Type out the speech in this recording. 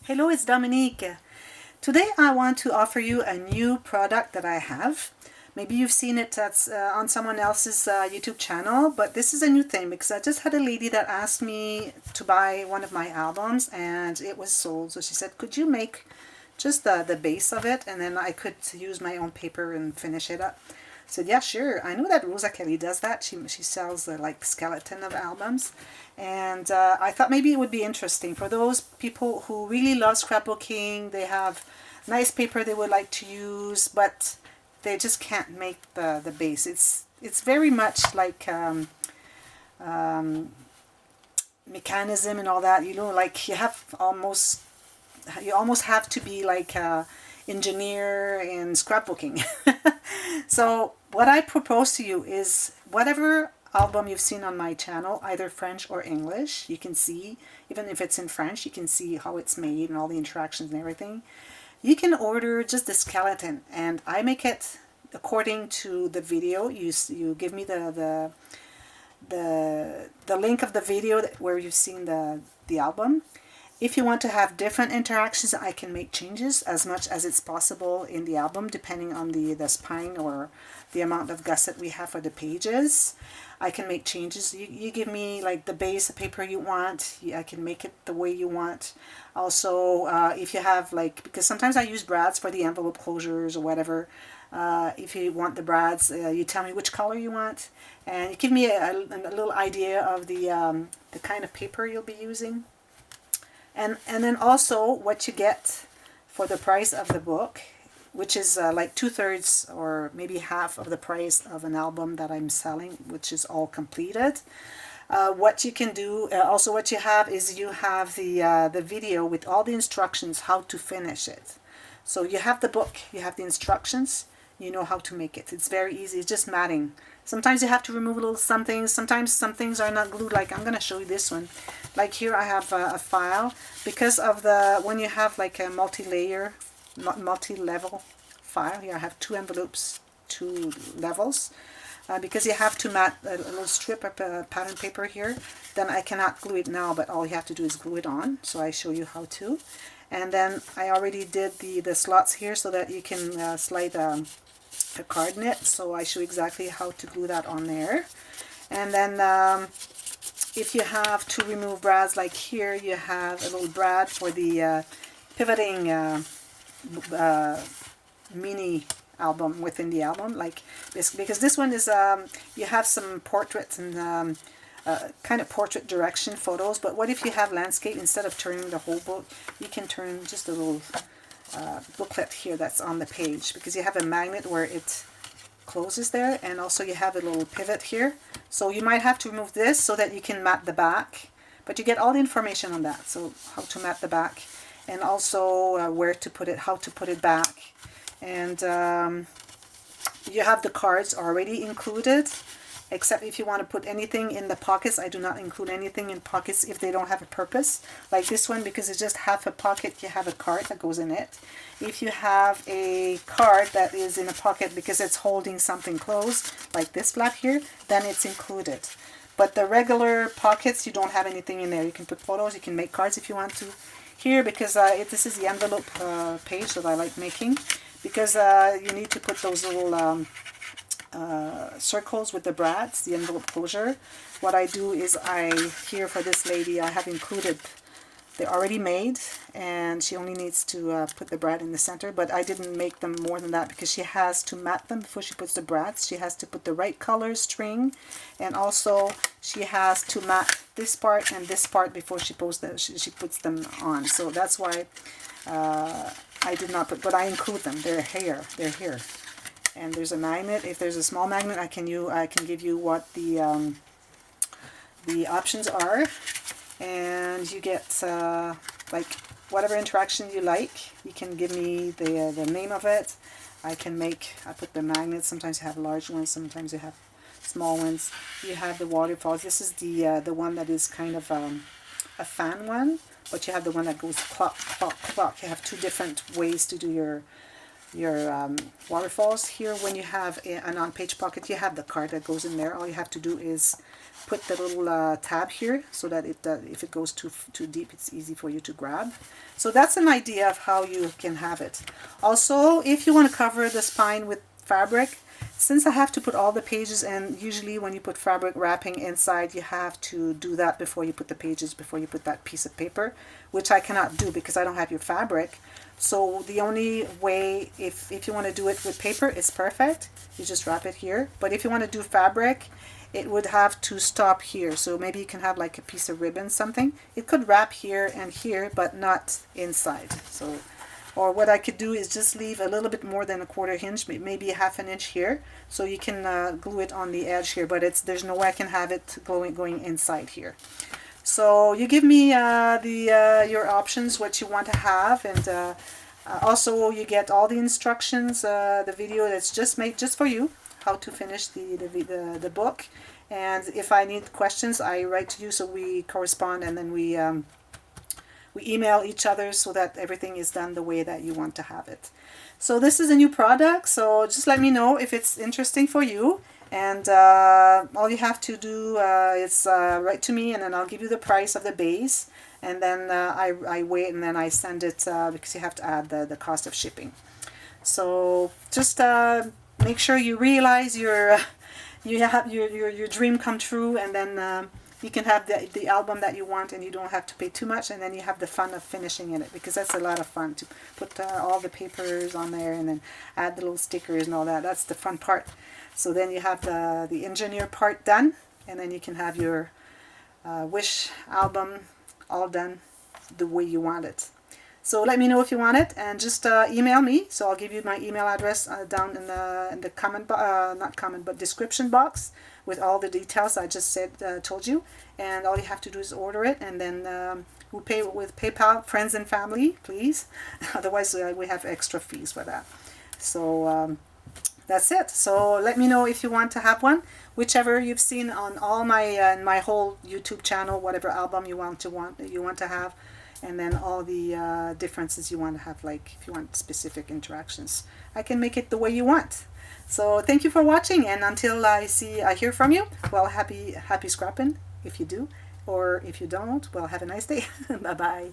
Hello, it's Dominique. Today I want to offer you a new product that I have. Maybe you've seen it on someone else's YouTube channel, but this is a new thing because I just had a lady that asked me to buy one of my albums and it was sold. So she said, could you make just the base of it and then I could use my own paper and finish it up. I said, yeah, sure. I know that Rosa Kelly does that. She sells the like skeleton of albums. And I thought maybe it would be interesting for those people who really love scrapbooking. They have nice paper they would like to use, but they just can't make the base. It's very much like mechanism and all that. You know, like you almost have to be like a engineer in scrapbooking. So what I propose to you is whatever album you've seen on my channel, either French or English, you can see, even if it's in French, you can see how it's made and all the interactions and everything. You can order just the skeleton and I make it according to the video. You give me the link of the video where you've seen the album. If you want to have different interactions, I can make changes as much as it's possible in the album, depending on the spine or the amount of gusset we have for the pages. I can make changes. You give me like the base of paper you want. I can make it the way you want. Also, if you have like, because sometimes I use brads for the envelope closures or whatever. If you want the brads, you tell me which color you want. And you give me a little idea of the kind of paper you'll be using. And then also what you get for the price of the book, which is like 2/3 or maybe half of the price of an album that I'm selling, which is all completed. What you can do, also what you have is you have the video with all the instructions how to finish it. So you have the book, you have the instructions, you know how to make it. It's very easy, it's just matting. Sometimes you have to remove a little something. Sometimes some things are not glued. Like I'm going to show you this one. Like here I have a file. Because of when you have like a multi-layer, multi-level file. Here I have 2 envelopes, 2 levels. Because you have to mat a little strip of pattern paper here. Then I cannot glue it now, but all you have to do is glue it on. So I show you how to. And then I already did the slots here so that you can slide a card knit, so I show exactly how to glue that on there. And then if you have to remove brads, like here you have a little brad for the pivoting mini album within the album, like this, because this one is you have some portraits and kind of portrait direction photos. But what if you have landscape? Instead of turning the whole book, you can turn just a little booklet here that's on the page, because you have a magnet where it closes there, and also you have a little pivot here. So you might have to remove this so that you can mat the back, but you get all the information on that. So how to mat the back, and also where to put it, how to put it back. And you have the cards already included, except if you want to put anything in the pockets. I do not include anything in pockets if they don't have a purpose. Like this one, because it's just half a pocket, you have a card that goes in it. If you have a card that is in a pocket because it's holding something closed, like this flap here, then it's included. But the regular pockets, you don't have anything in there. You can put photos, you can make cards if you want to. Here, because this is the envelope page that I like making, because you need to put those little circles with the brads, the envelope closure. What I do is here for this lady, I have included, they're already made, and she only needs to put the brad in the center, but I didn't make them more than that because she has to mat them before she puts the brads. She has to put the right color string, and also she has to mat this part and this part before she puts them on. So that's why I did not put, but I include them. They're here. And there's a magnet. If there's a small magnet, I can give you what the options are, and you get like whatever interaction you like. You can give me the name of it. I put the magnets. Sometimes you have large ones, sometimes you have small ones. You have the waterfalls. This is the one that is kind of a fan one, but you have the one that goes clock, clock, clock. You have 2 different ways to do your waterfalls. Here, when you have an on-page pocket, you have the card that goes in there. All you have to do is put the little tab here so that if it goes too deep, it's easy for you to grab. So that's an idea of how you can have it. Also, if you want to cover the spine with fabric, since I have to put all the pages, and usually when you put fabric wrapping inside, you have to do that before you put the pages, before you put that piece of paper, which I cannot do because I don't have your fabric. So the only way, if you want to do it with paper, it's perfect. You just wrap it here. But if you want to do fabric, it would have to stop here. So maybe you can have like a piece of ribbon, something. It could wrap here and here, but not inside. So, or what I could do is just leave a little bit more than a 1/4 inch, maybe a 1/2 inch here, so you can glue it on the edge here. But there's no way I can have it going inside here. So you give me your options, what you want to have, and also you get all the instructions, the video that's just made just for you, how to finish the book. And if I need questions, I write to you, so we correspond, and then we email each other so that everything is done the way that you want to have it. So this is a new product, so just let me know if it's interesting for you. And all you have to do is write to me, and then I'll give you the price of the base. And then I weigh it, and then I send it because you have to add the cost of shipping. So just make sure you realize you have your dream come true, and then you can have the album that you want, and you don't have to pay too much, and then you have the fun of finishing in it, because that's a lot of fun to put all the papers on there and then add the little stickers and all that. That's the fun part. So then you have the engineer part done, and then you can have your wish album all done the way you want it. So let me know if you want it, and just email me. So I'll give you my email address down in the description box, with all the details I just told you. And all you have to do is order it, and then we pay with PayPal, friends and family, please. Otherwise we have extra fees for that. So that's it. So let me know if you want to have one, whichever you've seen on all my whole YouTube channel, whatever album you want to have, and then all the differences you want to have, like if you want specific interactions, I can make it the way you want. So thank you for watching, and until I hear from you, well, happy scrapping if you do, or if you don't, well, have a nice day. Bye bye.